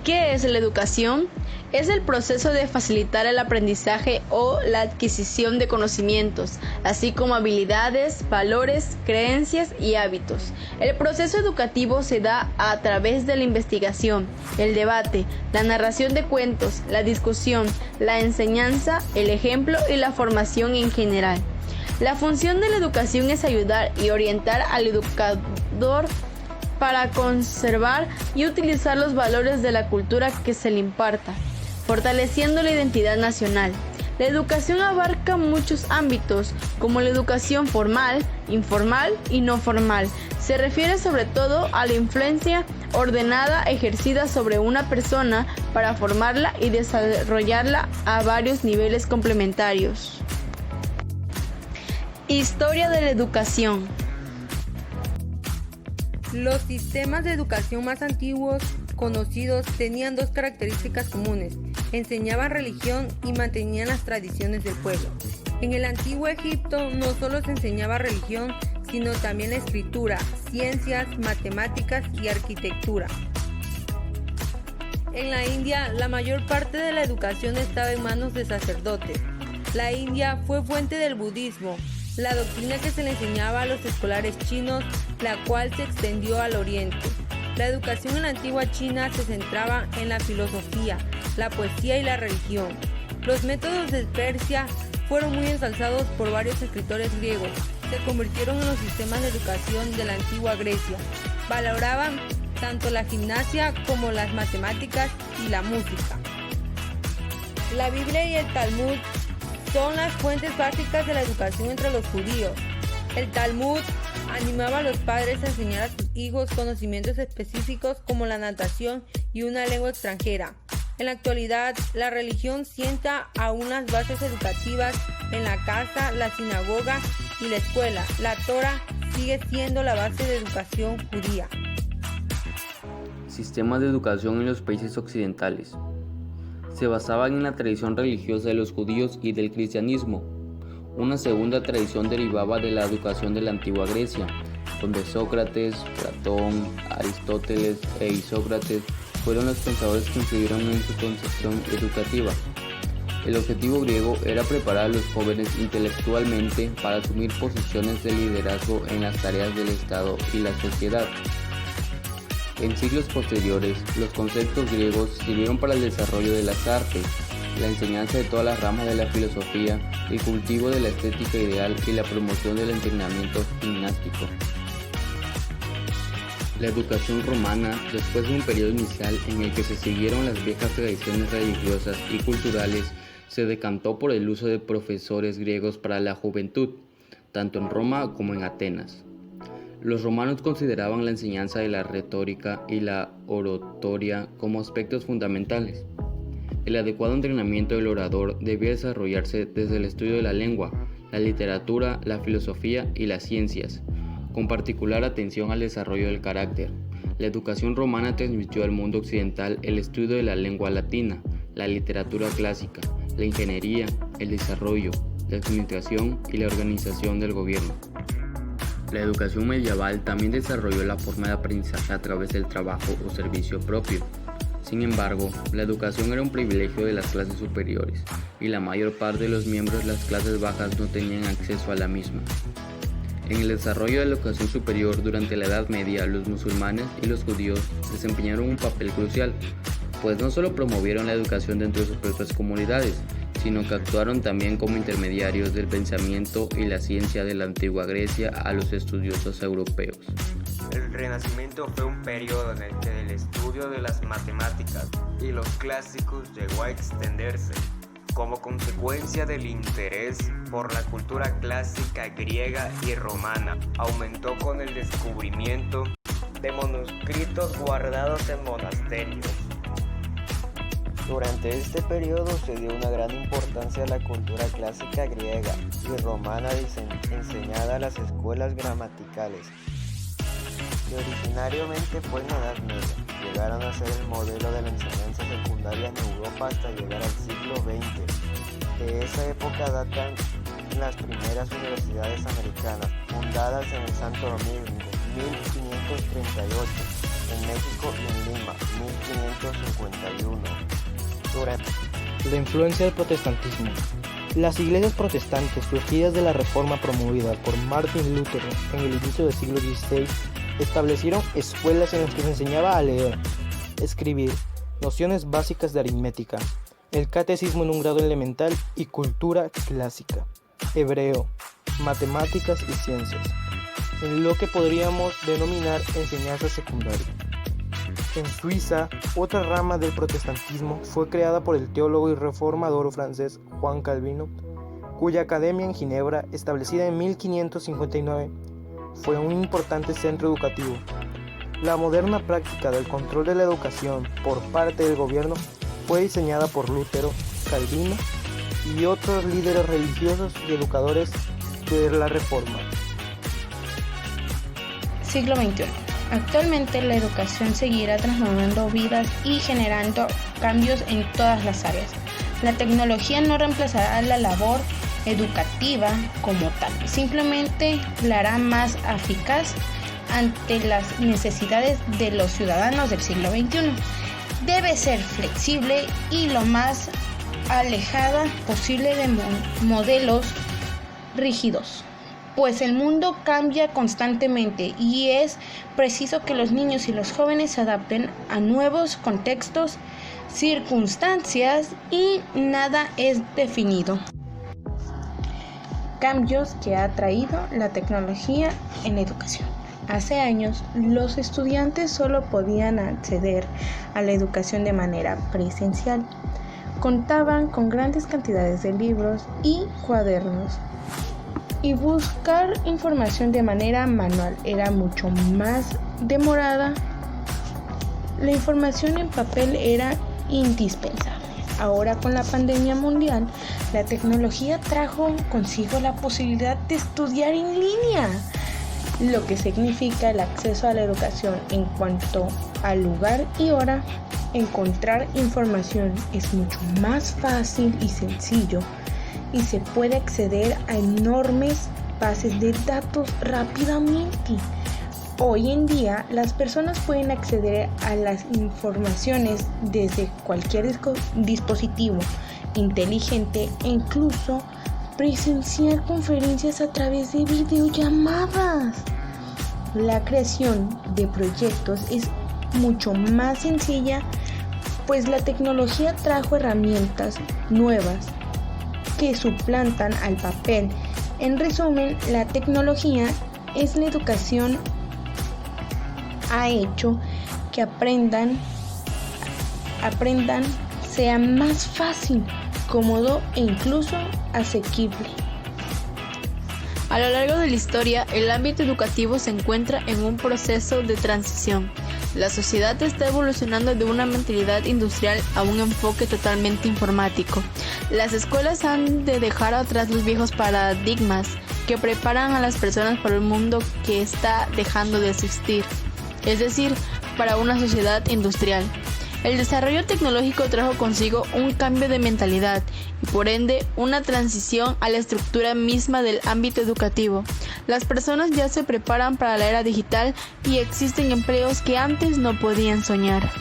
¿Qué es la educación? Es el proceso de facilitar el aprendizaje o la adquisición de conocimientos, así como habilidades, valores, creencias y hábitos. El proceso educativo se da a través de la investigación, el debate, la narración de cuentos, la discusión, la enseñanza, el ejemplo y la formación en general. La función de la educación es ayudar y orientar al educador para conservar y utilizar los valores de la cultura que se le imparta, fortaleciendo la identidad nacional. La educación abarca muchos ámbitos, como la educación formal, informal y no formal. Se refiere sobre todo a la influencia ordenada ejercida sobre una persona para formarla y desarrollarla a varios niveles complementarios. Historia de la educación. Los sistemas de educación más antiguos conocidos tenían dos características comunes: enseñaban religión y mantenían las tradiciones del pueblo. En el antiguo Egipto no solo se enseñaba religión, sino también la escritura, ciencias, matemáticas y arquitectura. En la India, la mayor parte de la educación estaba en manos de sacerdotes. La India fue fuente del budismo, la doctrina que se le enseñaba a los escolares chinos, la cual se extendió al oriente. La educación en la antigua China se centraba en la filosofía, la poesía y la religión. Los métodos de Persia fueron muy ensalzados por varios escritores griegos. Se convirtieron en los sistemas de educación de la antigua Grecia. Valoraban tanto la gimnasia como las matemáticas y la música. La Biblia y el Talmud son las fuentes básicas de la educación entre los judíos. El Talmud animaba a los padres a enseñar a sus hijos conocimientos específicos como la natación y una lengua extranjera. En la actualidad, la religión sienta aún las bases educativas en la casa, la sinagoga y la escuela. La Torá sigue siendo la base de educación judía. Sistemas de educación en los países occidentales. Se basaban en la tradición religiosa de los judíos y del cristianismo. Una segunda tradición derivaba de la educación de la antigua Grecia, donde Sócrates, Platón, Aristóteles e Isócrates fueron los pensadores que influyeron en su concepción educativa. El objetivo griego era preparar a los jóvenes intelectualmente para asumir posiciones de liderazgo en las tareas del Estado y la sociedad. En siglos posteriores, los conceptos griegos sirvieron para el desarrollo de las artes, la enseñanza de todas las ramas de la filosofía, el cultivo de la estética ideal y la promoción del entrenamiento gimnástico. La educación romana, después de un periodo inicial en el que se siguieron las viejas tradiciones religiosas y culturales, se decantó por el uso de profesores griegos para la juventud, tanto en Roma como en Atenas. Los romanos consideraban la enseñanza de la retórica y la oratoria como aspectos fundamentales. El adecuado entrenamiento del orador debía desarrollarse desde el estudio de la lengua, la literatura, la filosofía y las ciencias, con particular atención al desarrollo del carácter. La educación romana transmitió al mundo occidental el estudio de la lengua latina, la literatura clásica, la ingeniería, el desarrollo, la administración y la organización del gobierno. La educación medieval también desarrolló la forma de aprendizaje a través del trabajo o servicio propio. Sin embargo, la educación era un privilegio de las clases superiores, y la mayor parte de los miembros de las clases bajas no tenían acceso a la misma. En el desarrollo de la educación superior durante la Edad Media, los musulmanes y los judíos desempeñaron un papel crucial, pues no solo promovieron la educación dentro de sus propias comunidades, sino que actuaron también como intermediarios del pensamiento y la ciencia de la antigua Grecia a los estudiosos europeos. El Renacimiento fue un periodo en el que el estudio de las matemáticas y los clásicos llegó a extenderse. Como consecuencia del interés por la cultura clásica griega y romana, aumentó con el descubrimiento de manuscritos guardados en monasterios. Durante este periodo se dio una gran importancia a la cultura clásica griega y romana enseñada a las escuelas gramaticales, que originariamente fue en la Edad Media. Llegaron a ser el modelo de la enseñanza secundaria en Europa hasta llegar al siglo XX. De esa época datan las primeras universidades americanas, fundadas en el Santo Domingo, 1538. en México y en Lima, 1551. La influencia del protestantismo. Las iglesias protestantes surgidas de la reforma promovida por Martín Lutero en el inicio del siglo XVI establecieron escuelas en las que se enseñaba a leer, escribir, nociones básicas de aritmética, el catecismo en un grado elemental y cultura clásica, hebreo, matemáticas y ciencias, en lo que podríamos denominar enseñanza secundaria. En Suiza, otra rama del protestantismo fue creada por el teólogo y reformador francés Juan Calvino, cuya academia en Ginebra, establecida en 1559, fue un importante centro educativo. La moderna práctica del control de la educación por parte del gobierno fue diseñada por Lutero, Calvino y otros líderes religiosos y educadores de la Reforma. Siglo XXI. Actualmente la educación seguirá transformando vidas y generando cambios en todas las áreas. La tecnología no reemplazará la labor educativa como tal, simplemente la hará más eficaz ante las necesidades de los ciudadanos del siglo XXI. Debe ser flexible y lo más alejada posible de modelos rígidos, pues el mundo cambia constantemente y es preciso que los niños y los jóvenes se adapten a nuevos contextos, circunstancias y nada es definido. Cambios que ha traído la tecnología en la educación. Hace años, los estudiantes solo podían acceder a la educación de manera presencial. Contaban con grandes cantidades de libros y cuadernos. Y buscar información de manera manual era mucho más demorada. La información en papel era indispensable. Ahora, con la pandemia mundial, la tecnología trajo consigo la posibilidad de estudiar en línea, lo que significa el acceso a la educación en cuanto al lugar y hora. Encontrar información es mucho más fácil y sencillo, y se puede acceder a enormes bases de datos rápidamente. Hoy en día, las personas pueden acceder a las informaciones desde cualquier dispositivo inteligente e incluso presenciar conferencias a través de videollamadas. La creación de proyectos es mucho más sencilla, pues la tecnología trajo herramientas nuevas que suplantan al papel. En resumen, la tecnología es la educación, ha hecho que aprendan sea más fácil, cómodo e incluso asequible. A lo largo de la historia, el ámbito educativo se encuentra en un proceso de transición. La sociedad está evolucionando de una mentalidad industrial a un enfoque totalmente informático. Las escuelas han de dejar atrás los viejos paradigmas que preparan a las personas para un mundo que está dejando de existir, es decir, para una sociedad industrial. El desarrollo tecnológico trajo consigo un cambio de mentalidad y por ende una transición a la estructura misma del ámbito educativo. Las personas ya se preparan para la era digital y existen empleos que antes no podían soñar.